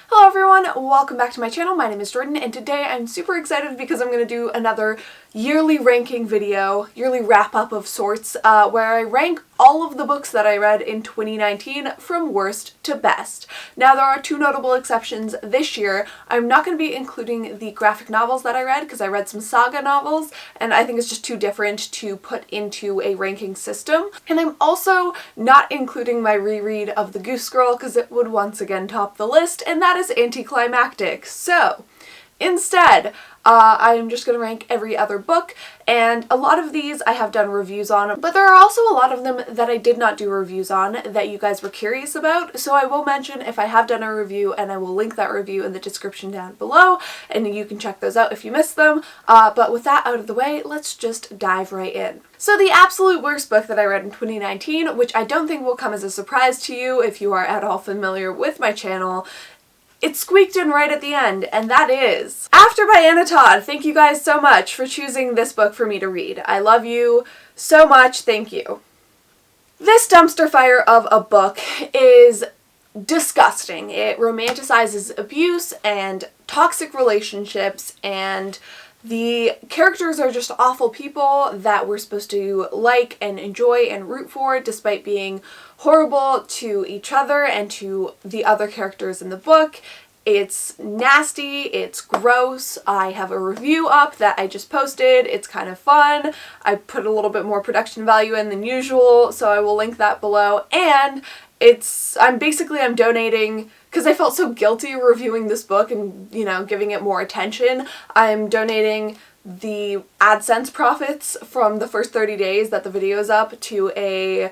Hello everyone, welcome back to my channel. My name is Jordan and today I'm super excited because I'm going to do another yearly ranking video, yearly wrap-up of sorts, where I rank all of the books that I read in 2019 from worst to best. Now there are two notable exceptions this year. I'm not going to be including the graphic novels that I read because I read some saga novels and I think it's just too different to put into a ranking system. And I'm also not including my reread of The Goose Girl because it would once again top the list, and that is anticlimactic. So instead, I'm just going to rank every other book, and a lot of these I have done reviews on, but there are also a lot of them that I did not do reviews on that you guys were curious about, so I will mention if I have done a review, and I will link that review in the description down below, and you can check those out if you missed them. But with that out of the way, let's just dive right in. So the absolute worst book that I read in 2019, which I don't think will come as a surprise to you if you are at all familiar with my channel, it squeaked in right at the end, and that is After by Anna Todd. Thank you guys so much for choosing this book for me to read. I love you so much, thank you. This dumpster fire of a book is disgusting. It romanticizes abuse and toxic relationships, and the characters are just awful people that we're supposed to like and enjoy and root for, despite being horrible to each other and to the other characters in the book. It's nasty, it's gross. I have a review up that I just posted. It's kind of fun. I put a little bit more production value in than usual, so I will link that below. And I'm donating, because I felt so guilty reviewing this book and, you know, giving it more attention. I'm donating the AdSense profits from the first 30 days that the video is up to a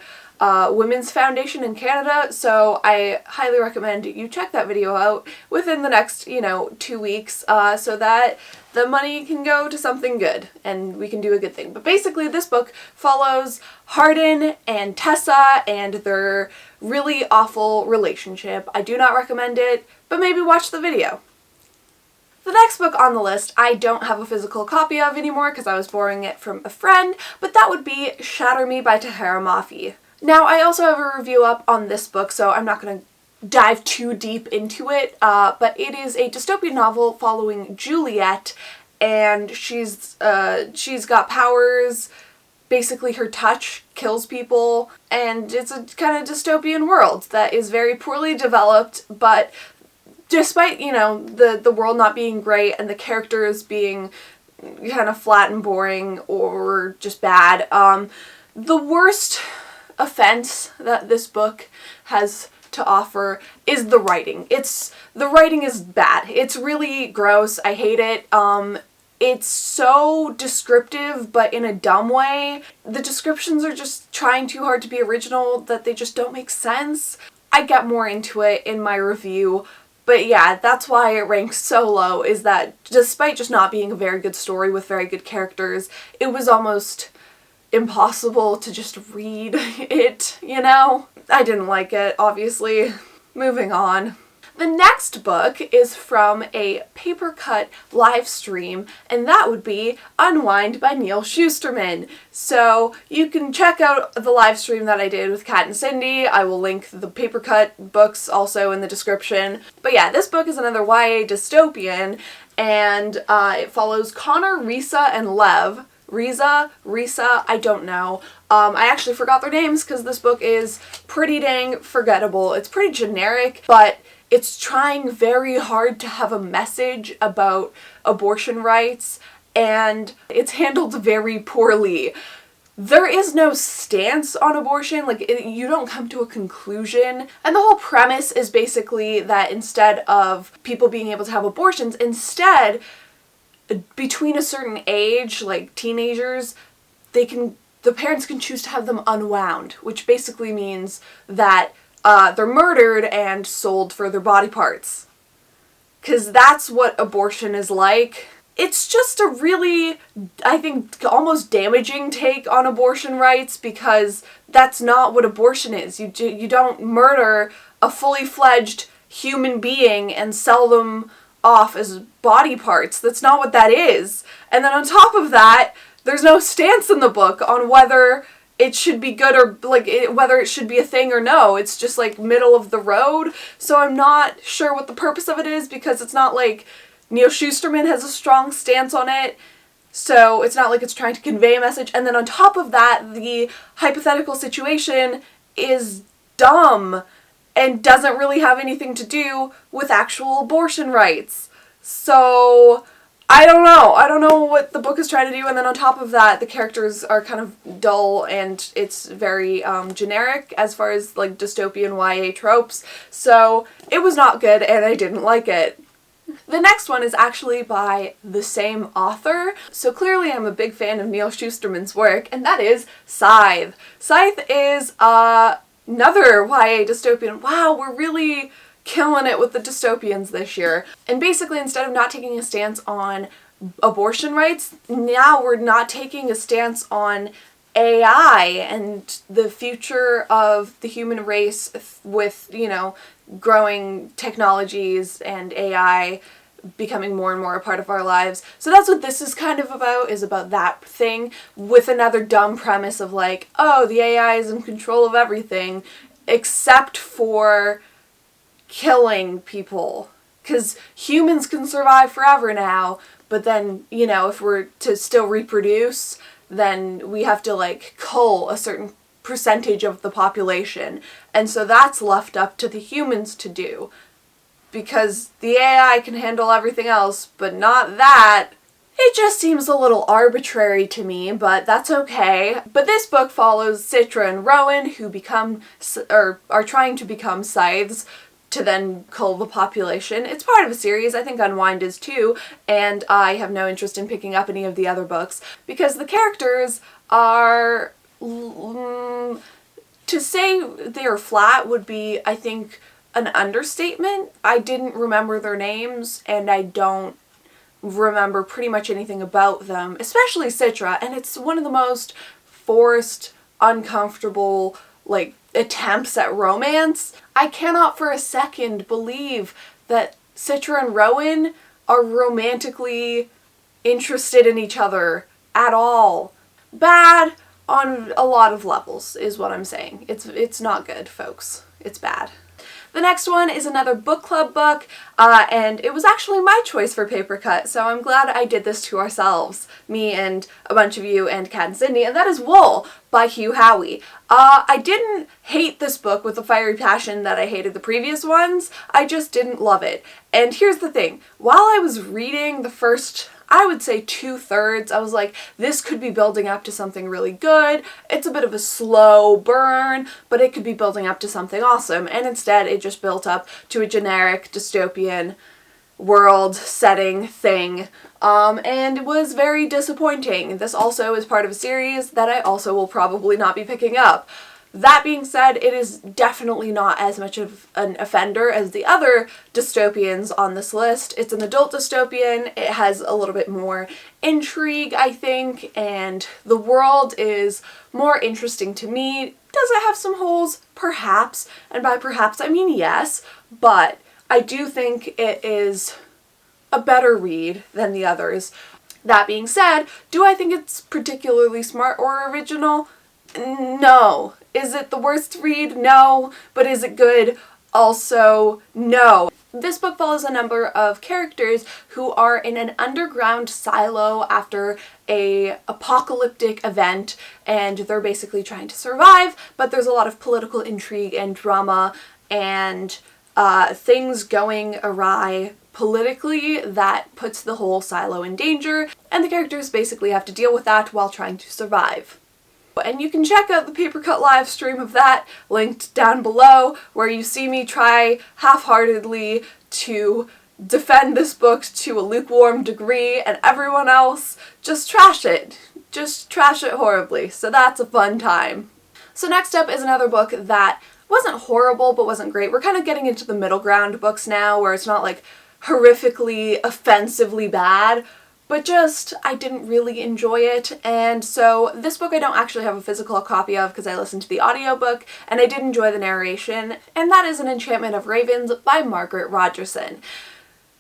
women's foundation in Canada, so I highly recommend you check that video out within the next, 2 weeks, so that the money can go to something good and we can do a good thing. But basically this book follows Hardin and Tessa and their really awful relationship. I do not recommend it, but maybe watch the video. The next book on the list I don't have a physical copy of anymore because I was borrowing it from a friend, but that would be Shatter Me by Tahereh Mafi. Now, I also have a review up on this book, so I'm not going to dive too deep into it, but it is a dystopian novel following Juliet, and she's got powers. Basically, her touch kills people, and it's a kind of dystopian world that is very poorly developed, but despite, the world not being great and the characters being kind of flat and boring or just bad, the worst offense that this book has to offer is the writing. The writing is bad. It's really gross. I hate it. It's so descriptive, but in a dumb way. The descriptions are just trying too hard to be original that they just don't make sense. I get more into it in my review, but yeah, that's why it ranks so low, is that despite just not being a very good story with very good characters, it was almost impossible to just read it, I didn't like it, obviously. Moving on. The next book is from a Papercut live stream, and that would be Unwind by Neal Shusterman. So you can check out the live stream that I did with Kat and Cindy. I will link the Papercut books also in the description. But yeah, this book is another YA dystopian, and it follows Connor, Risa, and Lev. Risa, I don't know. I actually forgot their names because this book is pretty dang forgettable. It's pretty generic, but it's trying very hard to have a message about abortion rights, and it's handled very poorly. There is no stance on abortion, you don't come to a conclusion, and the whole premise is basically that instead of people being able to have abortions, instead, between a certain age, like teenagers, the parents can choose to have them unwound, which basically means that they're murdered and sold for their body parts. 'Cause that's what abortion is like. It's just a really, I think, almost damaging take on abortion rights, because that's not what abortion is. You don't murder a fully fledged human being and sell them off as body parts. That's not what that is. And then on top of that, there's no stance in the book on whether it should be good or like whether it should be a thing or no. It's just like middle of the road. So I'm not sure what the purpose of it is, because it's not like Neil Shusterman has a strong stance on it. So it's not like it's trying to convey a message. And then on top of that, the hypothetical situation is dumb and doesn't really have anything to do with actual abortion rights. So I don't know. I don't know what the book is trying to do. And then on top of that, the characters are kind of dull and it's very generic as far as like dystopian YA tropes. So it was not good and I didn't like it. The next one is actually by the same author, so clearly I'm a big fan of Neil Shusterman's work, and that is Scythe. Scythe is another YA dystopian. Wow, we're really killing it with the dystopians this year. And basically, instead of not taking a stance on abortion rights, now we're not taking a stance on AI and the future of the human race with, you know, growing technologies and AI becoming more and more a part of our lives. So that's what this is kind of about, is about that thing with another dumb premise of like, oh, the AI is in control of everything except for killing people. Because humans can survive forever now, but then, you know, if we're to still reproduce, then we have to like cull a certain percentage of the population. And so that's left up to the humans to do. Because the AI can handle everything else, but not that. It just seems a little arbitrary to me, but that's okay. But this book follows Citra and Rowan, who are trying to become scythes to then cull the population. It's part of a series. I think Unwind is too, and I have no interest in picking up any of the other books because the characters are... to say they're flat would be, I think, an understatement. I didn't remember their names, and I don't remember pretty much anything about them, especially Citra, and it's one of the most forced, uncomfortable, like, attempts at romance. I cannot for a second believe that Citra and Rowan are romantically interested in each other at all. Bad on a lot of levels is what I'm saying. It's not good, folks. It's bad. The next one is another book club book, and it was actually my choice for Papercut, so I'm glad I did this to ourselves, me and a bunch of you and Kat and Sydney, and that is Wool by Hugh Howey. I didn't hate this book with the fiery passion that I hated the previous ones, I just didn't love it. And here's the thing, while I was reading the first, I would say 2/3, I was like, this could be building up to something really good. It's a bit of a slow burn, but it could be building up to something awesome. And instead, it just built up to a generic dystopian world setting thing. And it was very disappointing. This also is part of a series that I also will probably not be picking up. That being said, it is definitely not as much of an offender as the other dystopians on this list. It's an adult dystopian, it has a little bit more intrigue, I think, and the world is more interesting to me. Does it have some holes? Perhaps, and by perhaps I mean yes, but I do think it is a better read than the others. That being said, do I think it's particularly smart or original? No. Is it the worst read? No. But is it good? Also, no. This book follows a number of characters who are in an underground silo after a apocalyptic event, and they're basically trying to survive, but there's a lot of political intrigue and drama and things going awry politically that puts the whole silo in danger, and the characters basically have to deal with that while trying to survive. And you can check out the Papercut live stream of that, linked down below, where you see me try half-heartedly to defend this book to a lukewarm degree, and everyone else just trash it. Just trash it horribly. So that's a fun time. So next up is another book that wasn't horrible, but wasn't great. We're kind of getting into the middle ground books now, where it's not like horrifically, offensively bad, but just, I didn't really enjoy it. And so this book I don't actually have a physical copy of because I listened to the audiobook, and I did enjoy the narration, and that is An Enchantment of Ravens by Margaret Rogerson.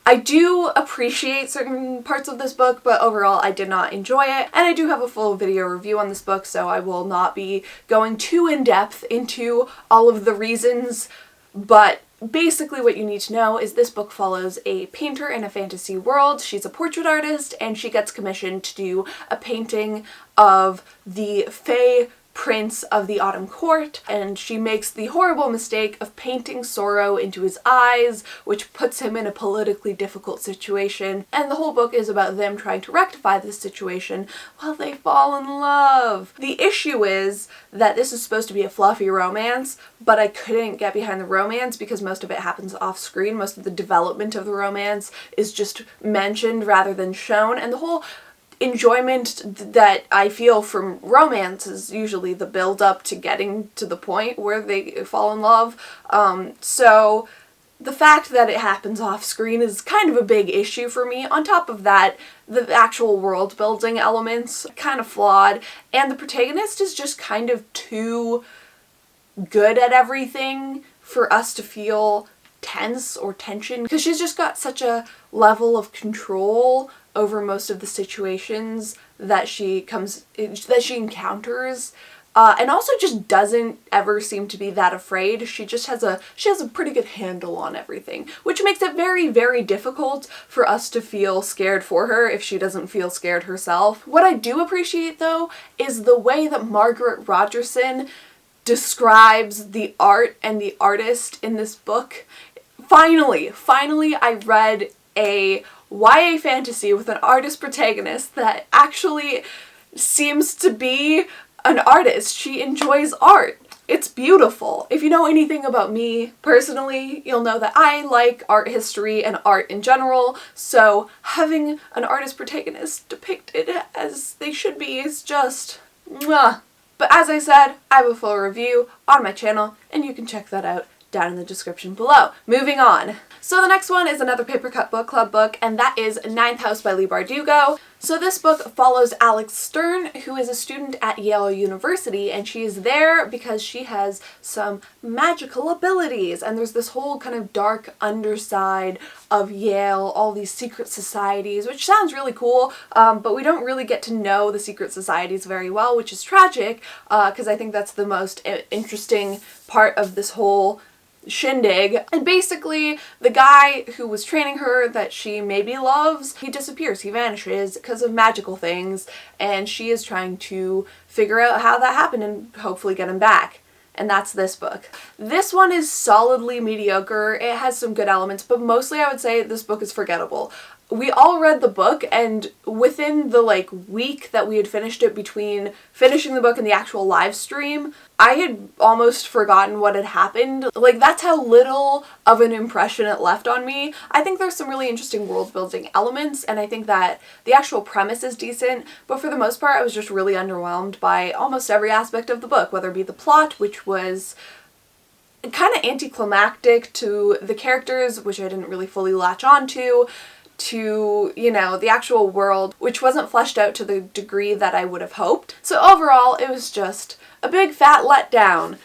I do appreciate certain parts of this book, but overall I did not enjoy it, and I do have a full video review on this book, so I will not be going too in-depth into all of the reasons, but basically what you need to know is this book follows a painter in a fantasy world. She's a portrait artist, and she gets commissioned to do a painting of the Fae Prince of the Autumn Court, and she makes the horrible mistake of painting sorrow into his eyes, which puts him in a politically difficult situation, and the whole book is about them trying to rectify this situation while they fall in love. The issue is that this is supposed to be a fluffy romance, but I couldn't get behind the romance because most of it happens off screen. Most of the development of the romance is just mentioned rather than shown, and the whole enjoyment that I feel from romance is usually the build up to getting to the point where they fall in love. So the fact that it happens off screen is kind of a big issue for me. On top of that, the actual world building elements kind of flawed, and the protagonist is just kind of too good at everything for us to feel tense or tension, because she's just got such a level of control over most of the situations that she encounters, and also just doesn't ever seem to be that afraid. She has a pretty good handle on everything, which makes it very, very difficult for us to feel scared for her if she doesn't feel scared herself. What I do appreciate though is the way that Margaret Rogerson describes the art and the artist in this book. Finally I read a YA fantasy with an artist protagonist that actually seems to be an artist. She enjoys art. It's beautiful. If you know anything about me personally, you'll know that I like art history and art in general, so having an artist protagonist depicted as they should be is just mwah. But as I said, I have a full review on my channel, and you can check that out down in the description below. Moving on. So the next one is another Papercut book club book, and that is Ninth House by Leigh Bardugo. So this book follows Alex Stern, who is a student at Yale University, and she is there because she has some magical abilities, and there's this whole kind of dark underside of Yale, all these secret societies, which sounds really cool, but we don't really get to know the secret societies very well, which is tragic, because I think that's the most interesting part of this whole shindig. And basically the guy who was training her that she maybe loves, he disappears, he vanishes because of magical things, and she is trying to figure out how that happened and hopefully get him back. And that's this book. This one is solidly mediocre. It has some good elements, but mostly I would say this book is forgettable. We all read the book, and within the week that we had finished it, between finishing the book and the actual live stream, I had almost forgotten what had happened. That's how little of an impression it left on me. I think there's some really interesting world building elements, and I think that the actual premise is decent, but for the most part I was just really underwhelmed by almost every aspect of the book, whether it be the plot, which was kind of anticlimactic, to the characters, which I didn't really fully latch on to the actual world, which wasn't fleshed out to the degree that I would have hoped. So overall, it was just a big fat letdown.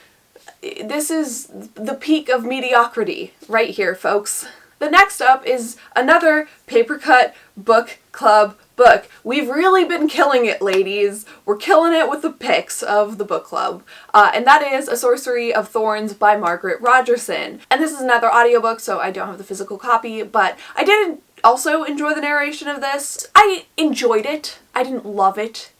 This is the peak of mediocrity right here, folks. The next up is another Papercut book club book. We've really been killing it, ladies. We're killing it with the picks of the book club. And that is A Sorcery of Thorns by Margaret Rogerson. And this is another audiobook, so I don't have the physical copy, but I did also enjoy the narration of this. I enjoyed it. I didn't love it.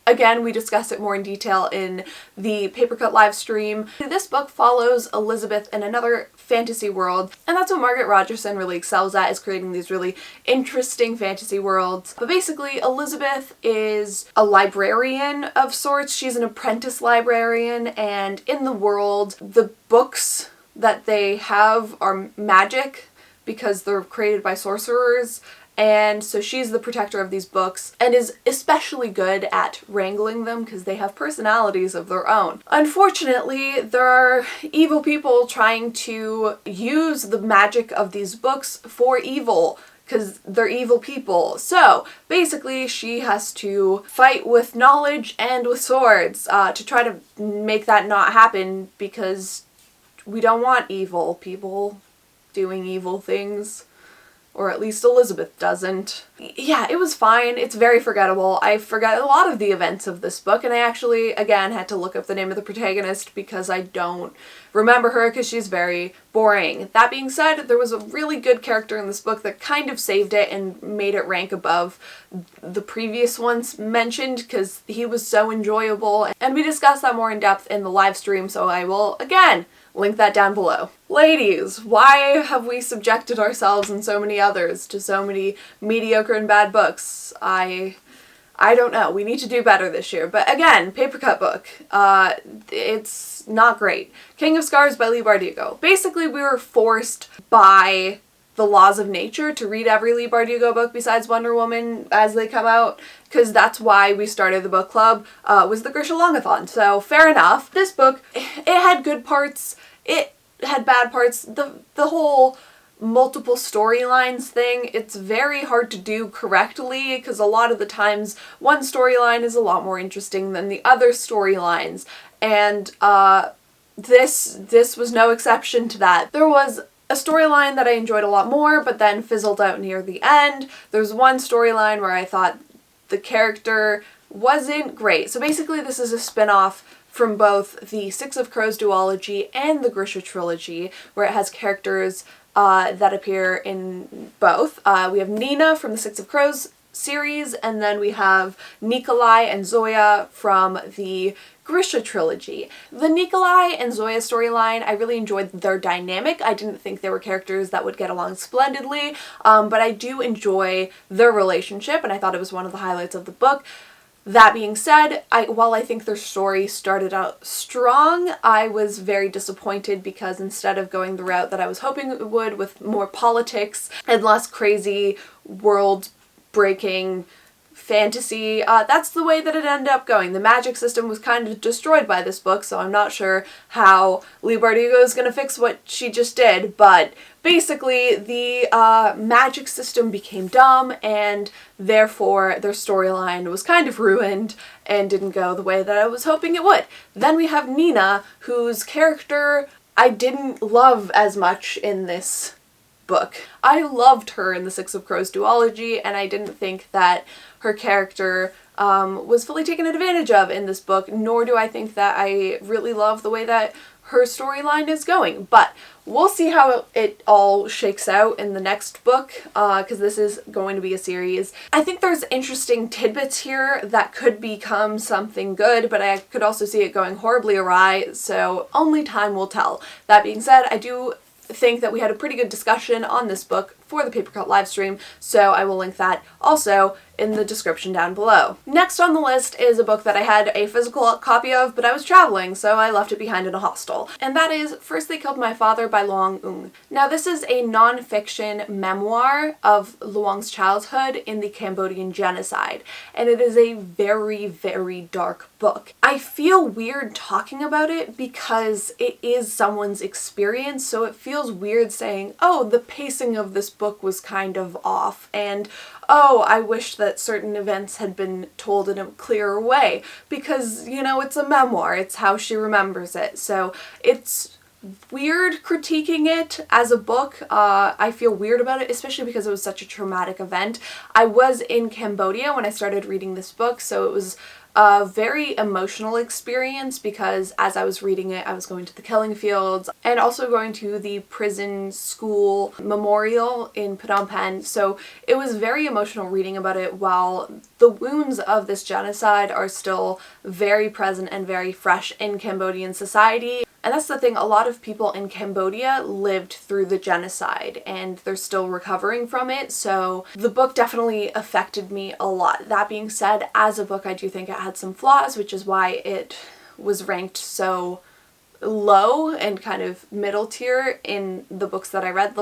Again, we discussed it more in detail in the Papercut live stream. This book follows Elizabeth in another fantasy world, and that's what Margaret Rogerson really excels at, is creating these really interesting fantasy worlds. But basically, Elizabeth is a librarian of sorts. She's an apprentice librarian, and in the world, the books that they have are magic because they're created by sorcerers. And so she's the protector of these books and is especially good at wrangling them because they have personalities of their own. Unfortunately, there are evil people trying to use the magic of these books for evil because they're evil people. So basically she has to fight with knowledge and with swords to try to make that not happen, because we don't want evil people doing evil things. or at least Elizabeth doesn't. Yeah, it was fine. It's very forgettable. I forgot a lot of the events of this book, and I actually, again, had to look up the name of the protagonist because I don't remember her because she's very boring. That being said, there was a really good character in this book that kind of saved it and made it rank above the previous ones mentioned because he was so enjoyable, and we discussed that more in depth in the live stream, so I will, again, link that down below. Ladies, why have we subjected ourselves and so many others to so many mediocre and bad books? I don't know. We need to do better this year. But again, Papercut book. It's not great. King of Scars by Leigh Bardugo. Basically, we were forced by the laws of nature to read every Leigh Bardugo book besides Wonder Woman as they come out, because that's why we started the book club, was the Grisha Longathon. So fair enough. This book, it had good parts, it had bad parts. The whole multiple storylines thing, it's very hard to do correctly because a lot of the times one storyline is a lot more interesting than the other storylines, and this was no exception to that. There was a storyline that I enjoyed a lot more but then fizzled out near the end. There's one storyline where I thought the character wasn't great. So basically this is a spin-off from both the Six of Crows duology and the Grisha trilogy, where it has characters that appear in both. We have Nina from the Six of Crows series, and then we have Nikolai and Zoya from the Grisha trilogy. The Nikolai and Zoya storyline, I really enjoyed their dynamic. I didn't think they were characters that would get along splendidly, but I do enjoy their relationship, and I thought it was one of the highlights of the book. That being said, while I think their story started out strong, I was very disappointed because instead of going the route that I was hoping it would with more politics and less crazy world-breaking fantasy, that's the way that it ended up going. The magic system was kind of destroyed by this book, so I'm not sure how Leigh Bardugo is going to fix what she just did, but basically the magic system became dumb, and therefore their storyline was kind of ruined and didn't go the way that I was hoping it would. Then we have Nina, whose character I didn't love as much in this book. I loved her in the Six of Crows duology, and I didn't think that her character was fully taken advantage of in this book, nor do I think that I really love the way that her storyline is going. But we'll see how it all shakes out in the next book, because this is going to be a series. I think there's interesting tidbits here that could become something good, but I could also see it going horribly awry, so only time will tell. That being said, I do think that we had a pretty good discussion on this book for the Papercut livestream, so I will link that also in the description down below. Next on the list is a book that I had a physical copy of, but I was traveling, so I left it behind in a hostel. And that is First They Killed My Father by Luong Ung. Now this is a non-fiction memoir of Luong's childhood in the Cambodian genocide, and it is a very, very dark book. I feel weird talking about it because it is someone's experience, so it feels weird saying, oh, the pacing of this book was kind of off, and oh, I wish that certain events had been told in a clearer way, because, you know, it's a memoir, it's how she remembers it, so it's weird critiquing it as a book. I feel weird about it, especially because it was such a traumatic event. I was in Cambodia when I started reading this book, so it was a very emotional experience because as I was reading it, I was going to the killing fields and also going to the prison school memorial in Phnom Penh, so it was very emotional reading about it while the wounds of this genocide are still very present and very fresh in Cambodian society. And that's the thing, a lot of people in Cambodia lived through the genocide and they're still recovering from it, so the book definitely affected me a lot. That being said, as a book I do think it had some flaws, which is why it was ranked so low and kind of middle tier in the books that I read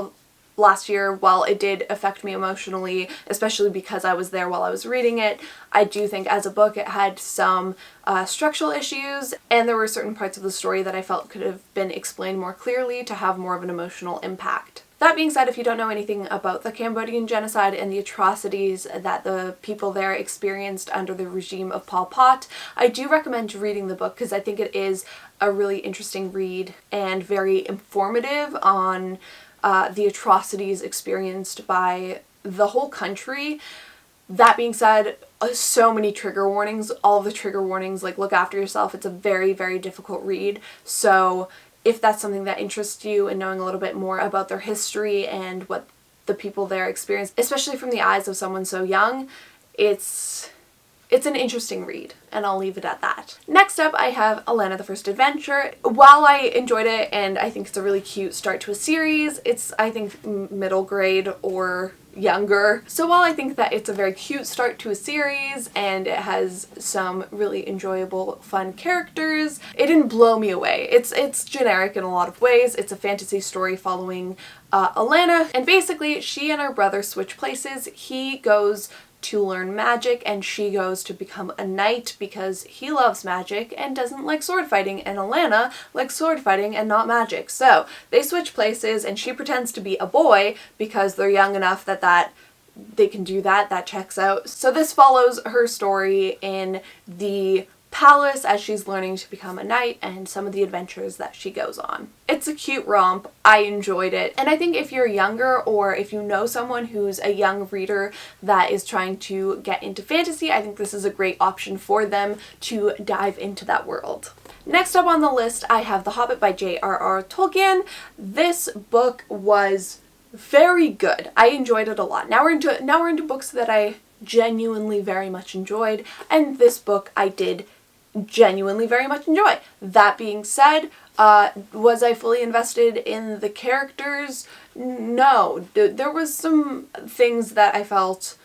last year. While it did affect me emotionally, especially because I was there while I was reading it, I do think as a book it had some structural issues, and there were certain parts of the story that I felt could have been explained more clearly to have more of an emotional impact. That being said, if you don't know anything about the Cambodian genocide and the atrocities that the people there experienced under the regime of Pol Pot, I do recommend reading the book because I think it is a really interesting read and very informative on the atrocities experienced by the whole country. That being said, so many trigger warnings. All of the trigger warnings, like, look after yourself. It's a very, very difficult read. So if that's something that interests you and knowing a little bit more about their history and what the people there experience, especially from the eyes of someone so young, it's an interesting read, and I'll leave it at that. Next up, I have Alanna the First Adventure. While I enjoyed it and I think it's a really cute start to a series, it's, I think, middle grade or younger. So while I think that it's a very cute start to a series and it has some really enjoyable, fun characters, it didn't blow me away. It's generic in a lot of ways. It's a fantasy story following Alanna, and basically she and her brother switch places. He goes to learn magic and she goes to become a knight because he loves magic and doesn't like sword fighting, and Alanna likes sword fighting and not magic. So they switch places and she pretends to be a boy because they're young enough that they can do that. That checks out. So this follows her story in the palace as she's learning to become a knight and some of the adventures that she goes on. It's a cute romp. I enjoyed it. And I think if you're younger or if you know someone who's a young reader that is trying to get into fantasy, I think this is a great option for them to dive into that world. Next up on the list, I have The Hobbit by J.R.R. Tolkien. This book was very good. I enjoyed it a lot. Now we're into books that I genuinely very much enjoyed, and this book I did genuinely very much enjoy. That being said, was I fully invested in the characters? No. There was some things that I felt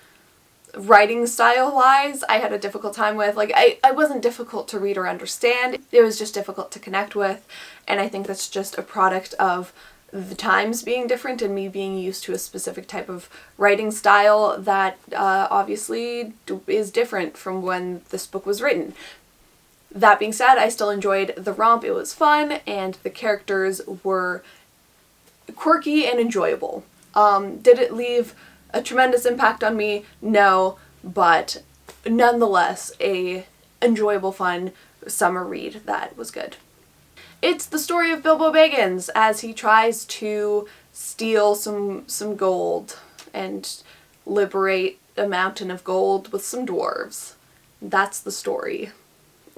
writing style wise I had a difficult time with. Like, I wasn't difficult to read or understand. It was just difficult to connect with, and I think that's just a product of the times being different and me being used to a specific type of writing style that obviously is different from when this book was written. That being said, I still enjoyed the romp. It was fun and the characters were quirky and enjoyable. Did it leave a tremendous impact on me? No, but nonetheless a enjoyable, fun summer read that was good. It's the story of Bilbo Baggins as he tries to steal some gold and liberate a mountain of gold with some dwarves. That's the story.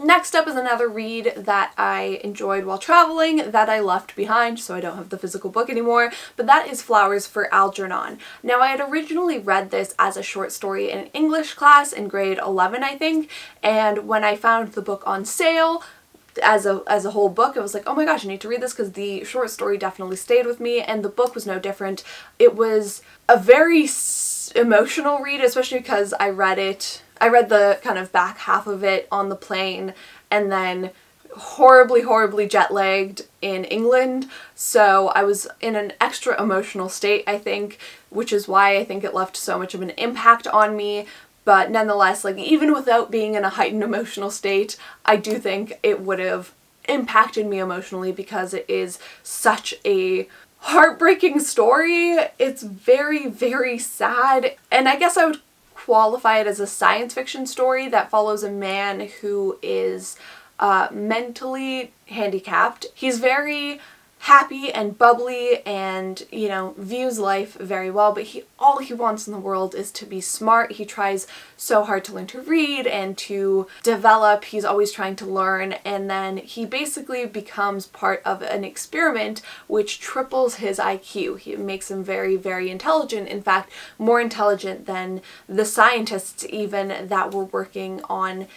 Next up is another read that I enjoyed while traveling that I left behind, so I don't have the physical book anymore, but that is Flowers for Algernon. Now, I had originally read this as a short story in English class in grade 11, I think, and when I found the book on sale as a whole book, I was like, oh my gosh, I need to read this because the short story definitely stayed with me, and the book was no different. It was a very emotional read, especially because I read the kind of back half of it on the plane and then horribly jet-lagged in England, so I was in an extra emotional state, I think, which is why I think it left so much of an impact on me. But nonetheless, like, even without being in a heightened emotional state, I do think it would have impacted me emotionally because it is such a heartbreaking story. It's very sad, and I guess I would qualify it as a science fiction story that follows a man who is mentally handicapped. He's very happy and bubbly and, you know, views life very well, but all he wants in the world is to be smart. He tries so hard to learn to read and to develop. He's always trying to learn, and then he basically becomes part of an experiment which triples his IQ. It makes him very intelligent, in fact more intelligent than the scientists even that were working on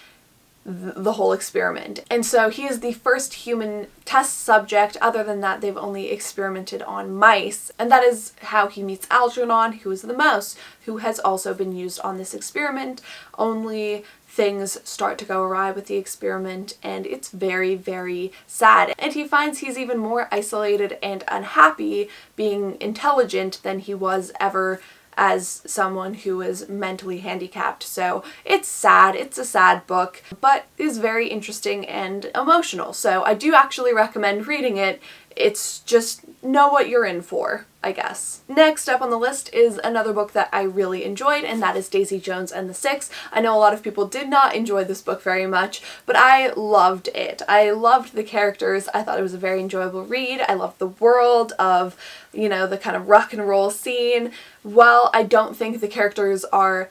the whole experiment. And so he is the first human test subject. Other than that, they've only experimented on mice, and that is how he meets Algernon, who is the mouse, who has also been used on this experiment. Only things start to go awry with the experiment, and it's very sad. And he finds he's even more isolated and unhappy being intelligent than he was ever as someone who is mentally handicapped. So it's sad. It's a sad book, but is very interesting and emotional. So I do actually recommend reading it it's just know what you're in for, I guess. Next up on the list is another book that I really enjoyed, and that is Stacy Jones and the Six. I know a lot of people did not enjoy this book very much, but I loved it. I loved the characters. I thought it was a very enjoyable read. I loved the world of, you know, the kind of rock and roll scene. While I don't think the characters are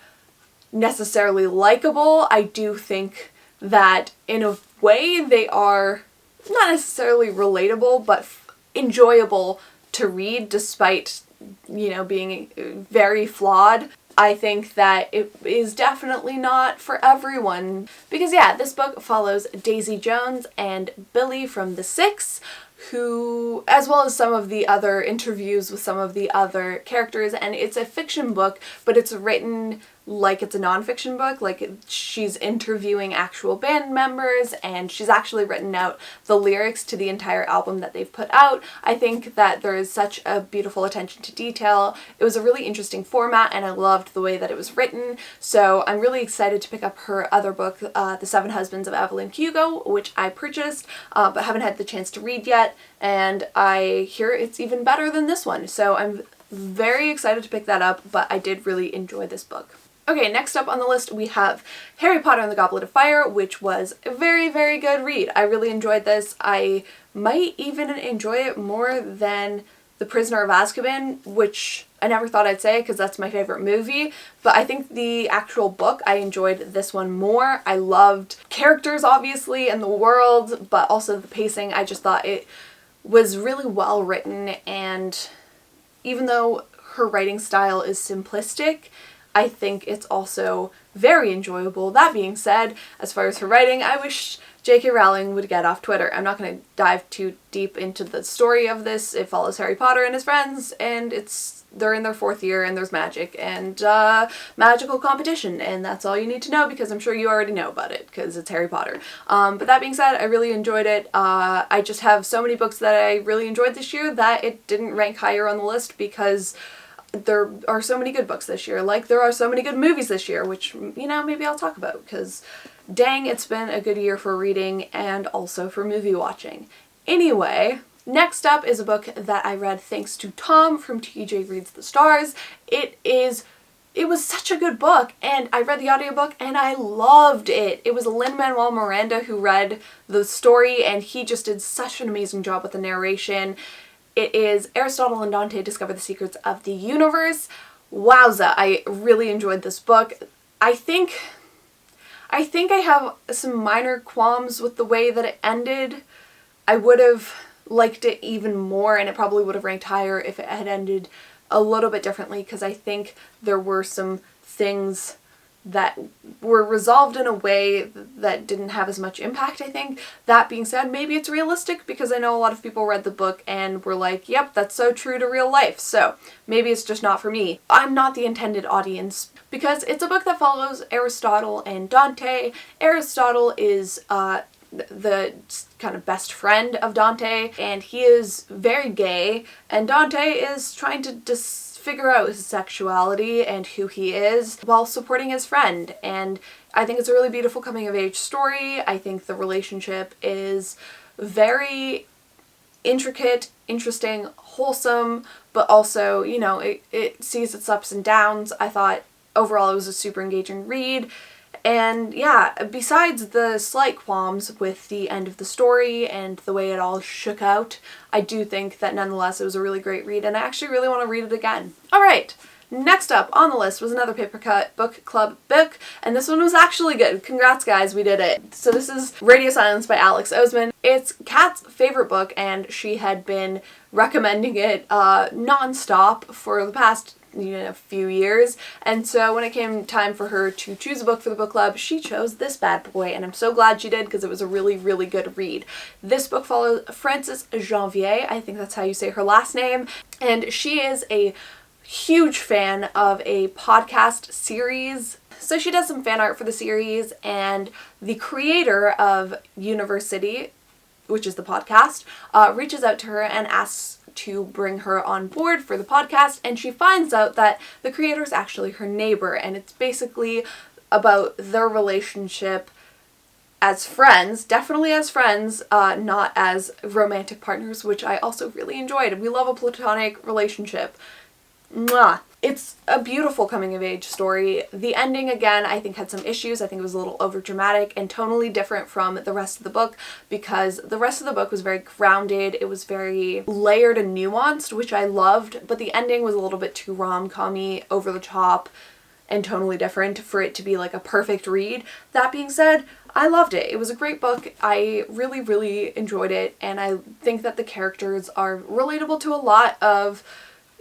necessarily likable, I do think that in a way they are not necessarily relatable, but enjoyable to read despite, you know, being very flawed. I think that it is definitely not for everyone. Because yeah, this book follows Daisy Jones and Billy from The Six, who, as well as some of the other interviews with some of the other characters, and it's a fiction book, but it's written like it's a nonfiction book, like she's interviewing actual band members, and she's actually written out the lyrics to the entire album that they've put out. I think that there is such a beautiful attention to detail. It was a really interesting format, and I loved the way that it was written, so I'm really excited to pick up her other book, The Seven Husbands of Evelyn Hugo, which I purchased, but haven't had the chance to read yet, and I hear it's even better than this one, so I'm very excited to pick that up, but I did really enjoy this book. Okay, next up on the list we have Harry Potter and the Goblet of Fire, which was a very, very good read. I really enjoyed this. I might even enjoy it more than The Prisoner of Azkaban, which I never thought I'd say because that's my favorite movie, but I think the actual book, I enjoyed this one more. I loved characters, obviously, and the world, but also the pacing. I just thought it was really well written, and even though her writing style is simplistic, I think it's also very enjoyable. That being said, as far as her writing, I wish J.K. Rowling would get off Twitter. I'm not going to dive too deep into the story of this. It follows Harry Potter and his friends, and they're in their 4th year, and there's magic and magical competition, and that's all you need to know because I'm sure you already know about it because it's Harry Potter. But that being said, I really enjoyed it. I just have so many books that I really enjoyed this year that it didn't rank higher on the list because there are so many good books this year, like there are so many good movies this year, which, you know, maybe I'll talk about, because dang, it's been a good year for reading and also for movie watching. Anyway, next up is a book that I read thanks to Tom from TJ Reads the Stars. It was such a good book, and I read the audiobook and I loved it. It was Lin-Manuel Miranda who read the story, and he just did such an amazing job with the narration. It is Aristotle and Dante Discover the Secrets of the Universe. Wowza, I really enjoyed this book. I think I have some minor qualms with the way that it ended. I would have liked it even more, and it probably would have ranked higher if it had ended a little bit differently, because I think there were some things that were resolved in a way that didn't have as much impact, I think. That being said, maybe it's realistic because I know a lot of people read the book and were like, yep, that's so true to real life, so maybe it's just not for me. I'm not the intended audience because it's a book that follows Aristotle and Dante. Aristotle is the kind of best friend of Dante, and he is very gay, and Dante is trying to figure out his sexuality and who he is while supporting his friend. And I think it's a really beautiful coming of age story. I think the relationship is very intricate, interesting, wholesome, but also, you know, it sees its ups and downs. I thought overall it was a super engaging read. And yeah, besides the slight qualms with the end of the story and the way it all shook out, I do think that nonetheless it was a really great read, and I actually really want to read it again. Alright, next up on the list was another Papercut book club book, and this one was actually good. Congrats guys, we did it. So this is Radio Silence by Alex Oseman. It's Kat's favorite book, and she had been recommending it non-stop for the past few years, and so when it came time for her to choose a book for the book club, she chose this bad boy, and I'm so glad she did because it was a really, really good read. This book follows Frances Janvier, I think that's how you say her last name, and she is a huge fan of a podcast series. So she does some fan art for the series, and the creator of University, which is the podcast, reaches out to her and asks to bring her on board for the podcast, and she finds out that the creator is actually her neighbor, and it's basically about their relationship as friends, definitely as friends, not as romantic partners, which I also really enjoyed. We love a platonic relationship. Mwah. It's a beautiful coming-of-age story. The ending, again, I think had some issues. I think it was a little overdramatic and tonally different from the rest of the book, because the rest of the book was very grounded. It was very layered and nuanced, which I loved, but the ending was a little bit too rom-com-y, over the top, and tonally different for it to be like a perfect read. That being said, I loved it. It was a great book. I really, really enjoyed it, and I think that the characters are relatable to a lot of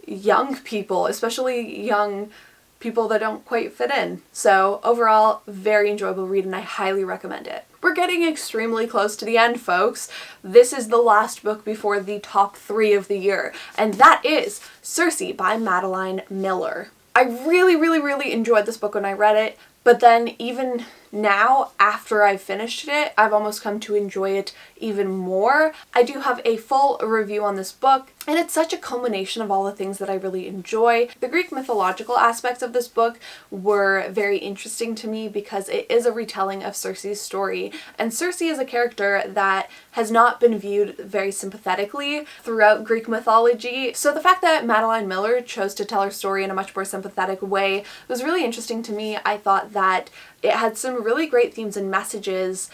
young people, especially young people that don't quite fit in. So overall, very enjoyable read, and I highly recommend it. We're getting extremely close to the end, folks. This is the last book before the top 3 of the year, and that is Cersei by Madeline Miller. I really, really, really enjoyed this book when I read it, but then even now, after I've finished it, I've almost come to enjoy it even more. I do have a full review on this book, and it's such a culmination of all the things that I really enjoy. The Greek mythological aspects of this book were very interesting to me because it is a retelling of Cersei's story, and Cersei is a character that has not been viewed very sympathetically throughout Greek mythology. So the fact that Madeline Miller chose to tell her story in a much more sympathetic way was really interesting to me. I thought that it had some really great themes and messages,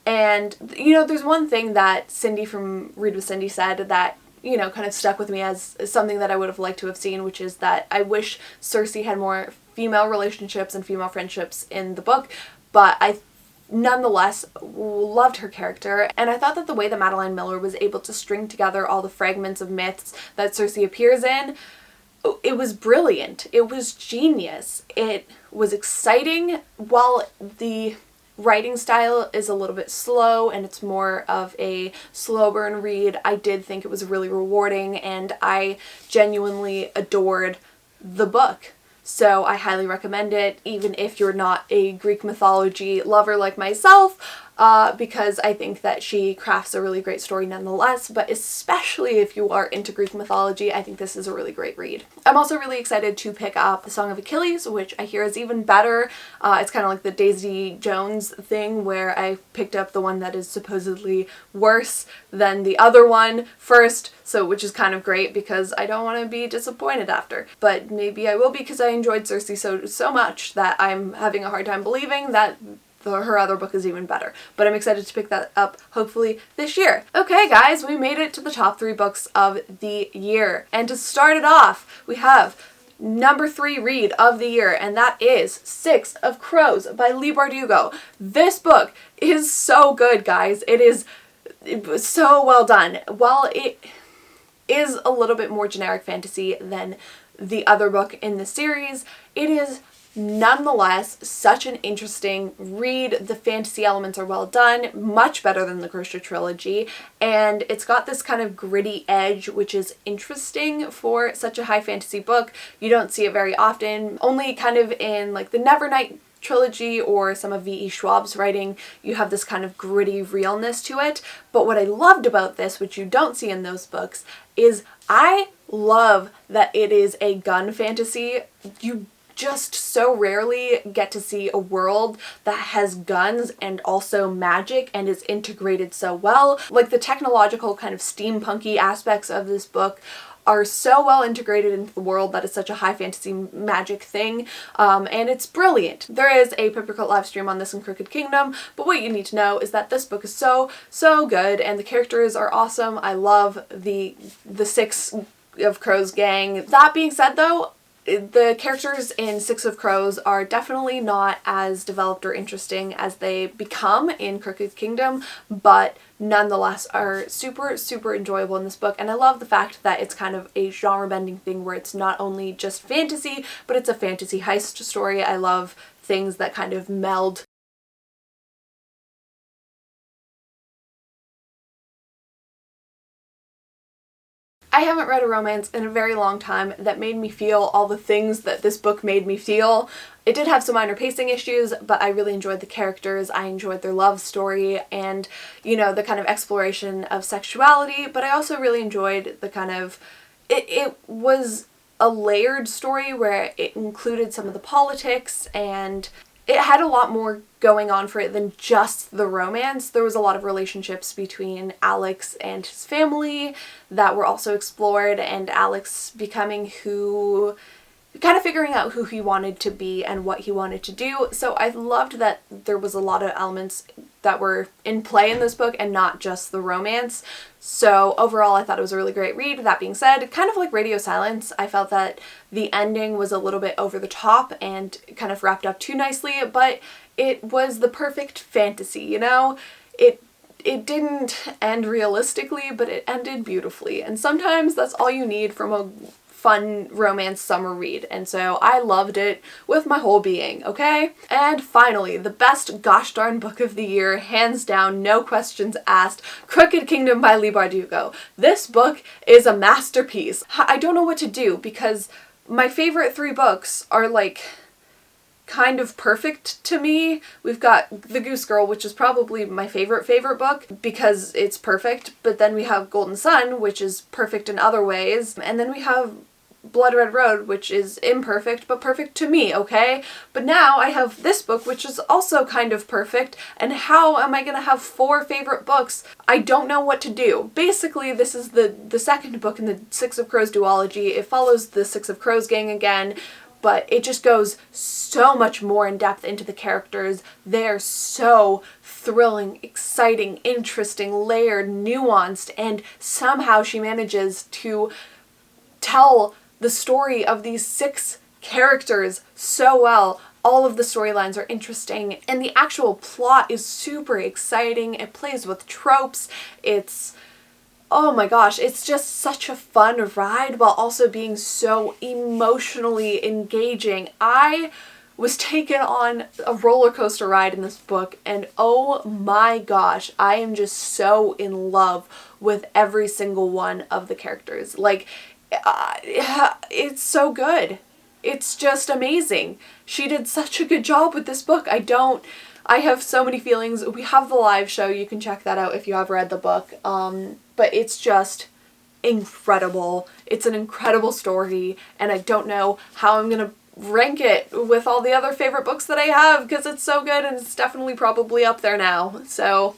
and you know, there's one thing that Cindy from Read with Cindy said that, you know, kind of stuck with me as something that I would have liked to have seen, which is that I wish Cersei had more female relationships and female friendships in the book, but I nonetheless loved her character, and I thought that the way that Madeline Miller was able to string together all the fragments of myths that Cersei appears in, it was brilliant. It was genius. It was exciting. While the writing style is a little bit slow and it's more of a slow burn read, I did think it was really rewarding, and I genuinely adored the book. So I highly recommend it, even if you're not a Greek mythology lover like myself, because I think that she crafts a really great story nonetheless, but especially if you are into Greek mythology, I think this is a really great read. I'm also really excited to pick up The Song of Achilles, which I hear is even better. It's kind of like the Daisy Jones thing, where I picked up the one that is supposedly worse than the other one first, so which is kind of great because I don't want to be disappointed after. But maybe I will, because I enjoyed Cersei so much that I'm having a hard time believing that her other book is even better. But I'm excited to pick that up, hopefully, this year. Okay, guys, we made it to the top 3 books of the year. And to start it off, we have number 3 read of the year, and that is Six of Crows by Leigh Bardugo. This book is so good, guys. It was so well done. While it is a little bit more generic fantasy than the other book in the series, it is nonetheless such an interesting read. The fantasy elements are well done, much better than the Grisha trilogy, and it's got this kind of gritty edge which is interesting for such a high fantasy book. You don't see it very often, only kind of in like the Nevernight trilogy or some of V.E. Schwab's writing, you have this kind of gritty realness to it. But what I loved about this, which you don't see in those books, is I love that it is a gun fantasy. You just so rarely get to see a world that has guns and also magic and is integrated so well. Like, the technological kind of steampunky aspects of this book are so well integrated into the world that is such a high fantasy magic thing, and it's brilliant. There is a Papercut live stream on this in Crooked Kingdom, but what you need to know is that this book is so good, and the characters are awesome. I love the Six of Crows gang. That being said, though, the characters in Six of Crows are definitely not as developed or interesting as they become in Crooked Kingdom, but nonetheless are super enjoyable in this book. And I love the fact that it's kind of a genre-bending thing where it's not only just fantasy, but it's a fantasy heist story. I love things that kind of meld I haven't read a romance in a very long time that made me feel all the things that this book made me feel. It did have some minor pacing issues, but I really enjoyed the characters. I enjoyed their love story and, you know, the kind of exploration of sexuality, but I also really enjoyed the kind of... It was a layered story where it included some of the politics, and it had a lot more going on for it than just the romance. There was a lot of relationships between Alex and his family that were also explored, and Alex becoming kind of figuring out who he wanted to be and what he wanted to do. So I loved that there was a lot of elements that were in play in this book and not just the romance. So overall, I thought it was a really great read. That being said, kind of like Radio Silence, I felt that the ending was a little bit over the top and kind of wrapped up too nicely, but it was the perfect fantasy, you know? It didn't end realistically, but it ended beautifully. And sometimes that's all you need from a fun romance summer read, and so I loved it with my whole being, okay? And finally, the best gosh darn book of the year, hands down, no questions asked, Crooked Kingdom by Leigh Bardugo. This book is a masterpiece. I don't know what to do because my favorite 3 books are like kind of perfect to me. We've got The Goose Girl, which is probably my favorite book because it's perfect, but then we have Golden Sun, which is perfect in other ways, and then we have Blood Red Road, which is imperfect, but perfect to me, okay? But now I have this book, which is also kind of perfect, and how am I gonna have 4 favorite books? I don't know what to do. Basically, this is the second book in the Six of Crows duology. It follows the Six of Crows gang again, but it just goes so much more in depth into the characters. They're so thrilling, exciting, interesting, layered, nuanced, and somehow she manages to tell the story of these 6 characters so well. All of the storylines are interesting, and the actual plot is super exciting. It plays with tropes. Oh my gosh, it's just such a fun ride while also being so emotionally engaging. I was taken on a roller coaster ride in this book, and oh my gosh, I am just so in love with every single one of the characters. Like, it's so good. It's just amazing. She did such a good job with this book. I have so many feelings. We have the live show. You can check that out if you have read the book. But it's just incredible. It's an incredible story, and I don't know how I'm gonna rank it with all the other favorite books that I have because it's so good, and it's definitely probably up there now. So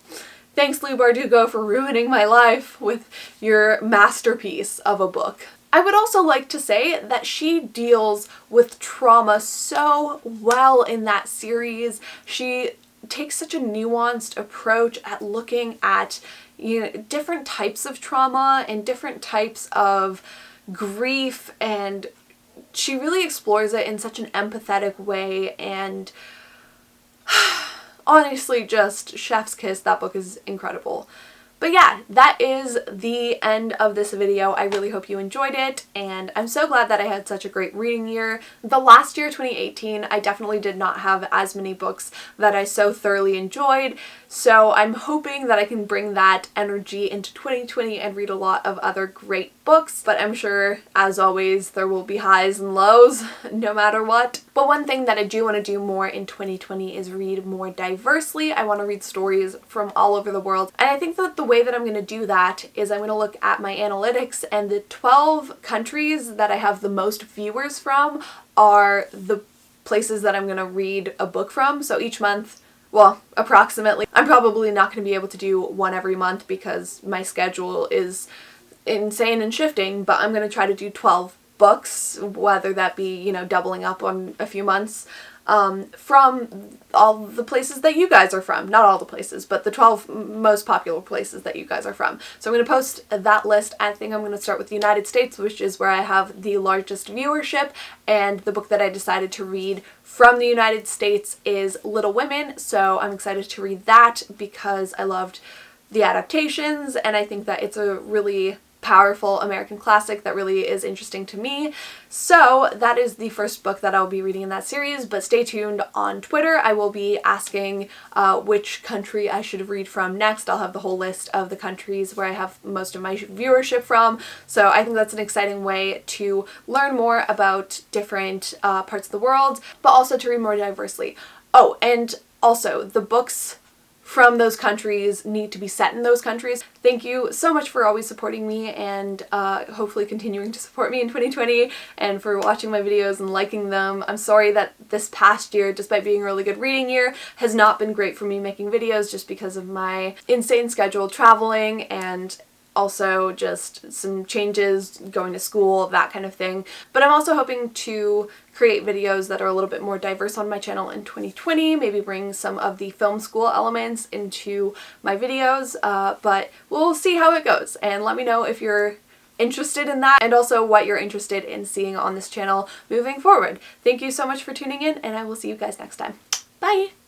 thanks, Leigh Bardugo, for ruining my life with your masterpiece of a book. I would also like to say that she deals with trauma so well in that series. She takes such a nuanced approach at looking at, you know, different types of trauma and different types of grief, and she really explores it in such an empathetic way, and honestly, just chef's kiss. That book is incredible. But yeah, that is the end of this video. I really hope you enjoyed it, and I'm so glad that I had such a great reading year. The last year, 2018, I definitely did not have as many books that I so thoroughly enjoyed, so I'm hoping that I can bring that energy into 2020 and read a lot of other great books, but I'm sure, as always, there will be highs and lows, no matter what. But one thing that I do want to do more in 2020 is read more diversely. I want to read stories from all over the world, and I think that the way that I'm going to do that is I'm going to look at my analytics, and the 12 countries that I have the most viewers from are the places that I'm going to read a book from. So each month, well, approximately. I'm probably not going to be able to do one every month because my schedule is insane and shifting, but I'm going to try to do 12 books, whether that be, you know, doubling up on a few months, from all the places that you guys are from. Not all the places, but the 12 most popular places that you guys are from. So I'm going to post that list. I think I'm going to start with the United States, which is where I have the largest viewership, and the book that I decided to read from the United States is Little Women, so I'm excited to read that because I loved the adaptations, and I think that it's a really powerful American classic that really is interesting to me. So that is the first book that I'll be reading in that series, but stay tuned on Twitter. I will be asking which country I should read from next. I'll have the whole list of the countries where I have most of my viewership from, so I think that's an exciting way to learn more about different parts of the world, but also to read more diversely. Oh, and also the books from those countries need to be set in those countries. Thank you so much for always supporting me and hopefully continuing to support me in 2020 and for watching my videos and liking them. I'm sorry that this past year, despite being a really good reading year, has not been great for me making videos just because of my insane schedule traveling and also just some changes, going to school, that kind of thing. But I'm also hoping to create videos that are a little bit more diverse on my channel in 2020, maybe bring some of the film school elements into my videos, but we'll see how it goes, and let me know if you're interested in that and also what you're interested in seeing on this channel moving forward. Thank you so much for tuning in, and I will see you guys next time. Bye!